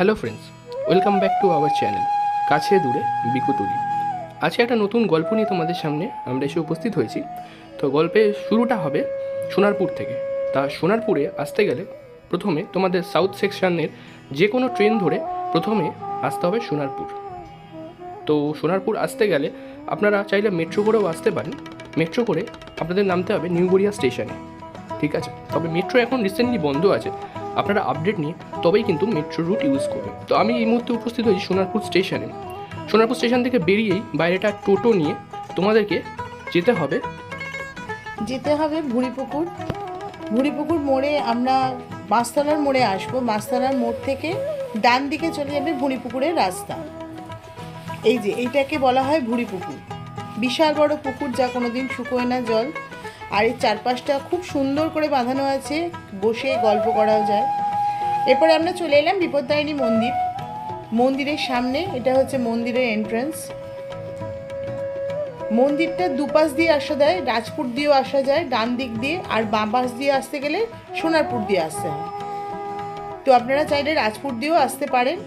Hello friends, welcome back to our channel কাছে দূরে বিকুতুলি। আজকে একটা নতুন গল্প নিয়ে তোমাদের সামনে আমরা এসে উপস্থিত হয়েছি। তো গল্পের শুরুটা হবে সোনারপুর থেকে। তা সোনারপুরে আসতে গেলে প্রথমে তোমাদের সাউথ সেকশনের যে কোনো ট্রেন ধরে প্রথমে আসতে হবে সোনারপুর। তো সোনারপুর আসতে গেলে আপনারা চাইলে মেট্রো করেও আসতে পারেন। মেট্রো করে আপনাদের নামতে হবে নিউ গড়িয়া স্টেশনে, ঠিক আছে? তবে মেট্রো এখন রিসেন্টলি বন্ধ আছে, আপনারা আপডেট নিয়ে তবেই কিন্তু মেট্রো রুট ইউজ করবেন। তো আমি এই মুহূর্তে উপস্থিত হয়েছি সোনারপুর স্টেশনে। সোনারপুর স্টেশন থেকে বেরিয়েই বাইরেটা টোটো নিয়ে তোমাদেরকে যেতে হবে ভুড়িপুকুর মোড়ে আমরা মাছতলার মোড়ে আসবো। মাছতলার মোড় থেকে ডান দিকে চলে যাবে ভুড়িপুকুরের রাস্তা। এই যে এইটাকে বলা হয় ভুড়িপুকুর। বিশাল বড় পুকুর, যা কোনোদিন শুকোয় না জল। আর এই চারপাশটা খুব সুন্দর করে বাঁধানো আছে, বসে গল্প করাও যায়। এরপরে আমরা চলে এলাম বিপত্তারিণী মন্দির। মন্দিরের সামনে এটা হচ্ছে মন্দিরের এন্ট্রান্স। মন্দিরটা দুপাশ দিয়ে আসা যায়, রাজপুর দিয়েও আসা যায় ডান দিক দিয়ে, আর বাঁ পাশ দিয়ে আসতে গেলে সোনারপুর দিয়ে আসতে হয়। তো আপনারা চাইলে রাজপুর দিয়েও আসতে পারেন।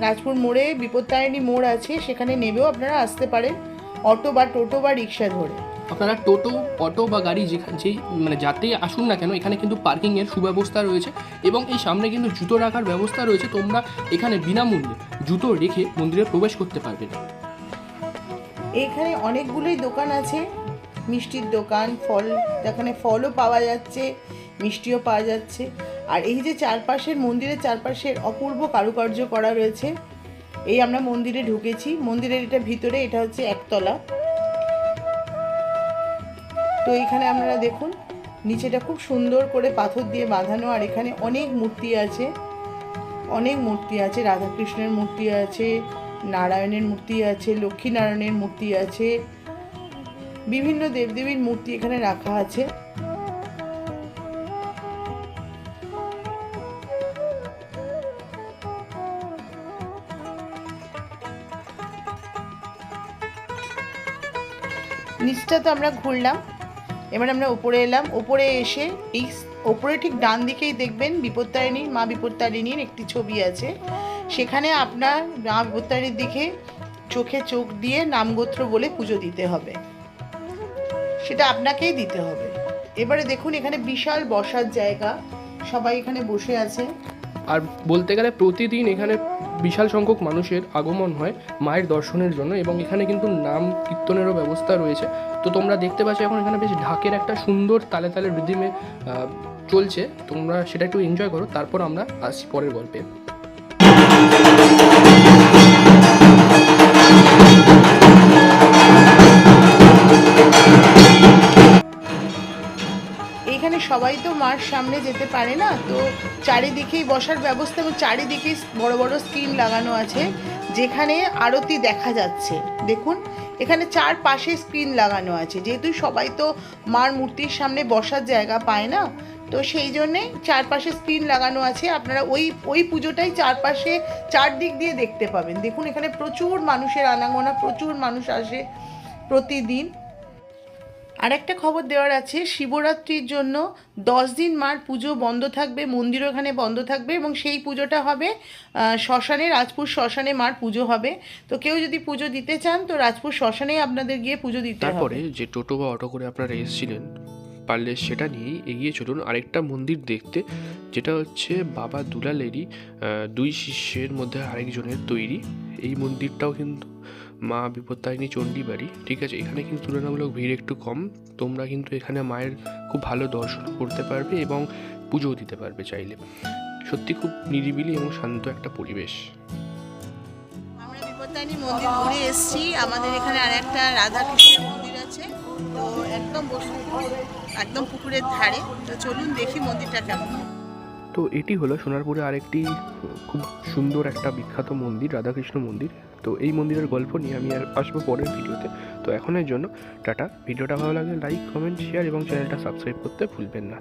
রাজপুর মোড়ে বিপত্তারিণী মোড় আছে, সেখানে নেবেও আপনারা আসতে পারেন, অটো বা টোটো বা রিক্সা ধরে। আপনারা টোটো, অটো বা গাড়ি যেই যাতে আসুন না কেন, এখানে কিন্তু পার্কিংয়ের সুব্যবস্থা রয়েছে এবং এই সামনে কিন্তু জুতো রাখার ব্যবস্থা রয়েছে। তোমরা এখানে বিনামূল্যে জুতো রেখে মন্দিরে প্রবেশ করতে পারবে। এখানে অনেকগুলোই দোকান আছে, মিষ্টির দোকান, এখানে ফলও পাওয়া যাচ্ছে, মিষ্টিও পাওয়া যাচ্ছে। আর এই যে মন্দিরের চারপাশের অপূর্ব কারুকার্য করা রয়েছে। এই আমরা মন্দিরে ঢুকেছি, মন্দিরের এটা ভিতরে, এটা হচ্ছে একতলা। তো এখানে আপনারা দেখুন, নিচেটা খুব সুন্দর করে পাথর দিয়ে বাঁধানো। আর এখানে অনেক মূর্তি আছে, রাধাকৃষ্ণের মূর্তি আছে, নারায়ণের মূর্তি আছে, লক্ষ্মীনারায়ণের মূর্তি আছে, বিভিন্ন দেবদেবীর মূর্তি এখানে রাখা আছে। নিচটা তো আমরা ঘুরলাম, এবার আমরা উপরে এলাম। উপরে এসে এই ওপরে ঠিক ডান দিকেই দেখবেন মা বিপত্তারিণীর একটি ছবি আছে। সেখানে আপনার মা বিপত্তারিণীর দিকে চোখে চোখ দিয়ে নামগোত্র বলে পুজো দিতে হবে, সেটা আপনাকেই দিতে হবে। এবারে দেখুন, এখানে বিশাল বসার জায়গা, সবাই এখানে বসে আছে। আর বলতে গেলে প্রতিদিন এখানে বিশাল সংখ্যক মানুষের আগমন হয় মায়ের দর্শনের জন্য এবং এখানে কিন্তু নাম কীর্তনেরও ব্যবস্থা রয়েছে। তো তোমরা দেখতে পাচ্ছ এখন এখানে বেশ ঢাকের একটা সুন্দর তালে তালে রিদিমে চলছে, তোমরা সেটা একটু এনজয় করো। তারপর আমরা আসছি পরের গল্পে। এখানে সবাই তো মার সামনে যেতে পারে না, তো চারিদিকেই বসার ব্যবস্থা এবং চারিদিকেই বড় বড় স্ক্রিন লাগানো আছে, যেখানে আরতি দেখা যাচ্ছে। দেখুন, এখানে চারপাশে স্ক্রিন লাগানো আছে, যেহেতু সবাই তো মার মূর্তির সামনে বসার জায়গা পায় না, তো সেই জন্যে চারপাশে স্ক্রিন লাগানো আছে। আপনারা ওই পুজোটাই চারদিক দিয়ে দেখতে পাবেন। দেখুন, এখানে প্রচুর মানুষের আনাগোনা, প্রচুর মানুষ আসে প্রতিদিন। আর একটা খবর দেওয়ার আছে, শিবরাত্রির জন্য 10 দিন মার পুজো বন্ধ থাকবে, মন্দিরও এখানে বন্ধ থাকবে এবং সেই পুজোটা হবে শ্মশানে, রাজপুর শ্মশানে মার পুজো হবে। তো কেউ যদি পুজো দিতে চান তো রাজপুর শ্মশানেই আপনাদের গিয়ে পুজো দিতে হবে। তারপরে যে টোটো বা অটো করে আপনারা এসেছিলেন, পারলে সেটা নিয়েই এগিয়ে চলুন আরেকটা মন্দির দেখতে, যেটা হচ্ছে বাবা দুলালেরই দুই শিষ্যের মধ্যে আরেকজনের তৈরি। এই মন্দিরটাও কিন্তু মা বিপত্তারিণী চণ্ডী বাড়ি, ঠিক আছে? এখানে কিন্তু তুলনামূলক ভিড় একটু কম। তোমরা কিন্তু এখানে মায়ের খুব ভালো দর্শন করতে পারবে এবং পুজোও দিতে পারবে চাইলে। সত্যি খুব নিরিবিলি এবং শান্ত একটা পরিবেশ। আমরা বিপত্তারিণী মন্দির ঘুরে এসেছি। আমাদের এখানে আর একটা রাধাকৃষ্ণের মন্দির আছে, তো একদম পুকুরের ধারে। তো চলুন দেখি মন্দিরটা কেমন। তো এটি হলো সোনারপুরে আরেকটি খুব সুন্দর একটা বিখ্যাত মন্দির, রাধাকৃষ্ণ মন্দির। তো এই মন্দিরের গল্প নিয়ে আমি আসবো পরের ভিডিওতে। তো এখনের জন্য টাটা। ভিডিওটা ভালো লাগলে লাইক, কমেন্ট, শেয়ার এবং চ্যানেলটা সাবস্ক্রাইব করতে ভুলবেন না।